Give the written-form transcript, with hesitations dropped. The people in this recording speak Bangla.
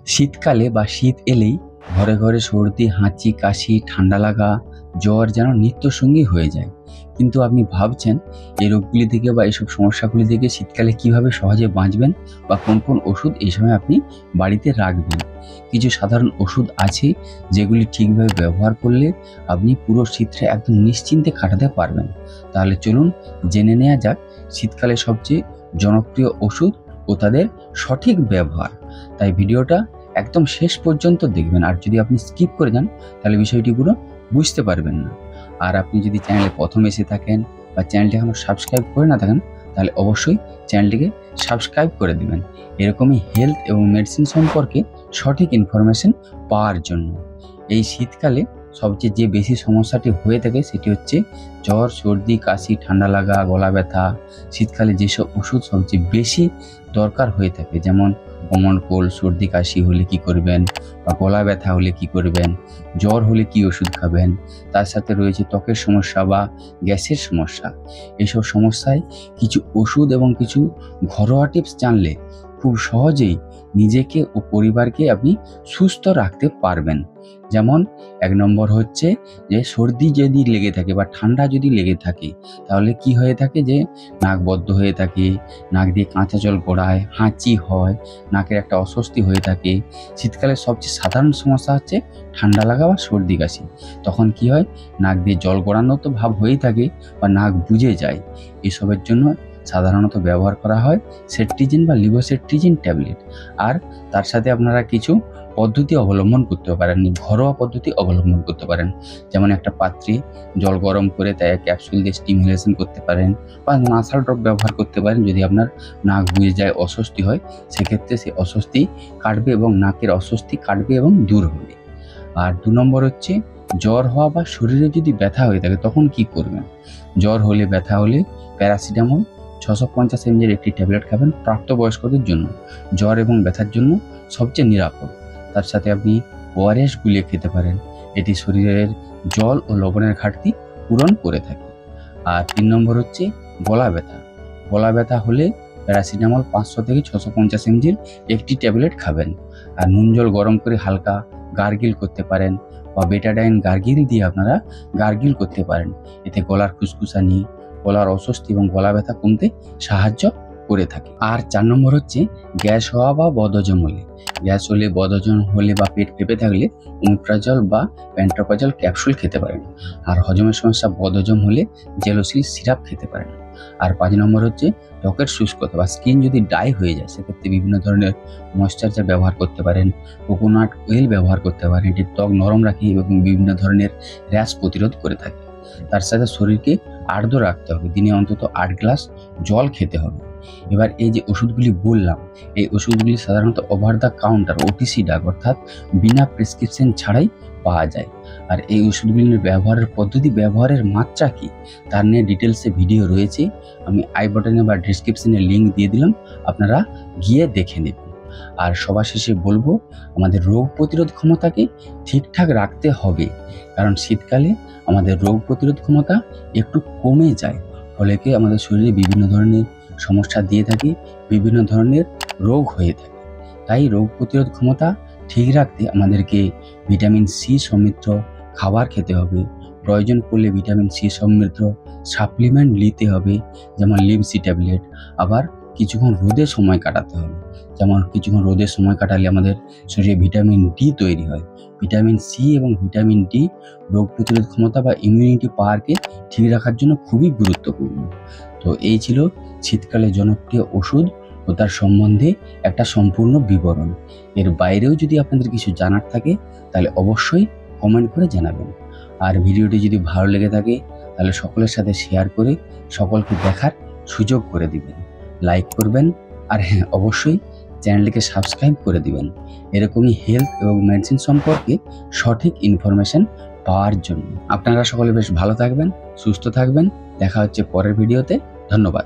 শীতকালে বা শীত এলেই ঘরে ঘরে সর্দি, হাঁচি, কাশি, ঠান্ডা লাগা, জ্বর যেন নিত্যসঙ্গী হয়ে যায়। কিন্তু আপনি ভাবছেন এই রোগগুলি থেকে বা এইসব সমস্যাগুলি থেকে শীতকালে কিভাবে সহজে বাঁচবেন বা কোন কোন ওষুধ এই সময় আপনি বাড়িতে রাখবেন। কিছু সাধারণ ওষুধ আছে যেগুলি ঠিকভাবে ব্যবহার করলে আপনি পুরো শীতটা একদম নিশ্চিন্তে কাটাতে পারবেন। তাহলে চলুন জেনে নেওয়া যাক শীতকালে সবচেয়ে জনপ্রিয় ওষুধ ও তাদের সঠিক ব্যবহার। তাই ভিডিওটা একদম শেষ পর্যন্ত দেখবেন, আর যদি আপনি স্কিপ করে যান তাহলে বিষয়টি পুরো বুঝতে পারবেন না। আর আপনি যদি চ্যানেলে প্রথম এসে থাকেন বা চ্যানেলটি এখনো সাবস্ক্রাইব করে না থাকেন তাহলে অবশ্যই চ্যানেলটিকে সাবস্ক্রাইব করে দিবেন এরকমই হেলথ এবং মেডিসিন সম্পর্কে সঠিক ইনফরমেশন পাওয়ার জন্য। এই শীতকালে সবচেয়ে যে বেশি সমস্যাটি হয়ে থাকে সেটি হচ্ছে জ্বর, সর্দি, কাশি, ঠান্ডা লাগা, গলা ব্যথা। শীতকালে যেসব ওষুধ সবচেয়ে বেশি দরকার হয়ে থাকে, যেমন কমন কোল্ড, সর্দি কাশি হলে কি করবেন, বা গলা ব্যথা হলে কি করবেন, জ্বর হলে কি ওষুধ খাবেন, তার সাথে রয়েছে ত্বকের সমস্যা বা গ্যাসের সমস্যা। এইসব সমস্যায় কিছু ওষুধ এবং কিছু ঘরোয়া টিপস জানলে খুব সহজেই নিজেকে ও পরিবারকে আপনি সুস্থ রাখতে পারবেন। যেমন ১ নম্বর হচ্ছে যে সর্দি যদি লেগে থাকে বা ঠান্ডা যদি লেগে থাকে তাহলে কি হয়ে থাকে যে নাক বদ্ধ হয়ে থাকে, নাক দিয়ে কাঁচা জল গড়ায়, হাঁচি হয়, নাকের একটা অস্বস্তি হয়ে থাকে। শীতকালে সবচেয়ে সাধারণ সমস্যা হচ্ছে ঠান্ডা লাগা বা সর্দি কাশি। তখন কি হয়, নাক দিয়ে জল গড়ানো তো ভাব হয়েই থাকে বা নাক বুজে যায়। এসবের জন্য সাধারণত ব্যবহার করা হয় সেট্রিজিন বা লিভোসেট্রিজিন ট্যাবলেট। আর তার সাথে আপনারা কিছু পদ্ধতি অবলম্বন করতে পারেন, ঘরোয়া পদ্ধতি অবলম্বন করতে পারেন। যেমন একটা পাত্রে জল গরম করে তাই ক্যাপসুল দিয়ে স্টিমুলেশন করতে পারেন, বা নাসাল ড্রপ ব্যবহার করতে পারেন। যদি আপনার নাক বুজে যায়, অস্বস্তি হয়, সেক্ষেত্রে সেই অস্বস্তি কাটবে এবং নাকের অস্বস্তি কাটবে এবং দূর হবে। আর ২ নম্বর হচ্ছে জ্বর হওয়া বা শরীরে যদি ব্যথা হয়ে থাকে তখন কি করবেন। জ্বর হলে, ব্যথা হলে প্যারাসিটামল ৬৫০ mg একটি ট্যাবলেট খাবেন প্রাপ্তবয়স্কদের জন্য। জ্বর এবং ব্যথার জন্য সবচেয়ে নিরাপদ। তার সাথে আপনি ওআরএস গুলিয়ে খেতে পারেন। এটি শরীরের জল ও লবণের ঘাটতি পূরণ করে থাকে। আর ৩ নম্বর হচ্ছে গলা ব্যথা। গলা ব্যথা হলে প্যারাসিটামল ৫০০ থেকে ৬৫০ mg একটি ট্যাবলেট খাবেন। আর নুন জল গরম করে হালকা গার্গিল করতে পারেন, বা বেটাডাইন গার্গিল দিয়ে আপনারা গার্গিল করতে পারেন। এতে গলার খুসখুসানি, গলার অস্বস্তি এবং গলা ব্যথা কমতে সাহায্য করে থাকে। আর ৪ নম্বর হচ্ছে গ্যাস হওয়া বা বদহজম হলে। গ্যাস হলে, বদহজম হলে বা পেট ফেঁপে থাকলে ওমেপ্রাজল বা প্যান্টোপ্রাজল ক্যাপসুল খেতে পারেন। আর হজমের সমস্যা, বদহজম হলে জেলোসিল সিরাপ খেতে পারেন। আর ৫ নম্বর হচ্ছে ত্বকের শুষ্কতা বা স্কিন যদি ড্রাই হয়ে যায় সেক্ষেত্রে বিভিন্ন ধরনের ময়েশ্চারাইজার ব্যবহার করতে পারেন, কোকোনাট অয়েল ব্যবহার করতে পারেন। এটি ত্বক নরম রাখে এবং বিভিন্ন ধরনের র্যাশ প্রতিরোধ করে থাকে। তার সাথে শরীরকে আর্দ্র রাখতে হবে, দিনে অন্তত ৮ গ্লাস জল খেতে হবে। এবার এই যে ওষুধগুলি বললাম, এই ওষুধগুলি সাধারণত over the counter OTC drug, অর্থাৎ বিনা প্রেসক্রিপশন ছাড়াই পাওয়া যায়। আর এই ওষুধগুলির ব্যবহারের পদ্ধতি, ব্যবহারের মাত্রা কি তার নিয়ে ডিটেলসে ভিডিও রয়েছে। আমি আই বাটনে বা ডেসক্রিপশনে লিঙ্ক দিয়ে দিলাম, আপনারা গিয়ে দেখে নেবেন। আর সবার শেষে বলবো, আমাদের রোগ প্রতিরোধ ক্ষমতাকে ঠিকঠাক রাখতে হবে, কারণ শীতকালে আমাদের রোগ প্রতিরোধ ক্ষমতা একটু কমে যায়। ফলে কি আমাদের শরীরে বিভিন্ন ধরনের সমস্যা দিয়ে থাকে, বিভিন্ন ধরনের রোগ হয়ে থাকে। তাই রোগ প্রতিরোধ ক্ষমতা ঠিক রাখতে আমাদেরকে ভিটামিন সি সমৃদ্ধ খাবার খেতে হবে। প্রয়োজন পড়লে ভিটামিন সি সমৃদ্ধ সাপ্লিমেন্ট নিতে হবে, যেমন লিমসি ট্যাবলেট। আবার কিছুক্ষণ রোদে সময় কাটাতে হবে, যেমন কিছুক্ষণ রোদে সময় কাটালে আমাদের শরীরে ভিটামিন ডি তৈরি হয়। ভিটামিন সি এবং ভিটামিন ডি রোগ প্রতিরোধ ক্ষমতা বা ইমিউনিটি পাওয়ারকে ঠিক রাখার জন্য খুবই গুরুত্বপূর্ণ। তো এই ছিল শীতকালে জনপ্রিয় ওষুধ ও তার সম্বন্ধে একটা সম্পূর্ণ বিবরণ। এর বাইরেও যদি আপনাদের কিছু জানার থাকে তাহলে অবশ্যই কমেন্ট করে জানাবেন। আর ভিডিওটি যদি ভালো লেগে থাকে তাহলে সকলের সাথে শেয়ার করে সকলকে দেখার সুযোগ করে দিবেন, লাইক করবেন। আর হ্যাঁ, অবশ্যই চ্যানেলটিকে সাবস্ক্রাইব করে দিবেন এরকমই হেলথ এবং মেডিসিন সম্পর্কে সঠিক ইনফরমেশন পাওয়ার জন্য। আপনারা সকলে বেশ ভালো থাকবেন, সুস্থ থাকবেন। দেখা হচ্ছে পরের ভিডিওতে। ধন্যবাদ।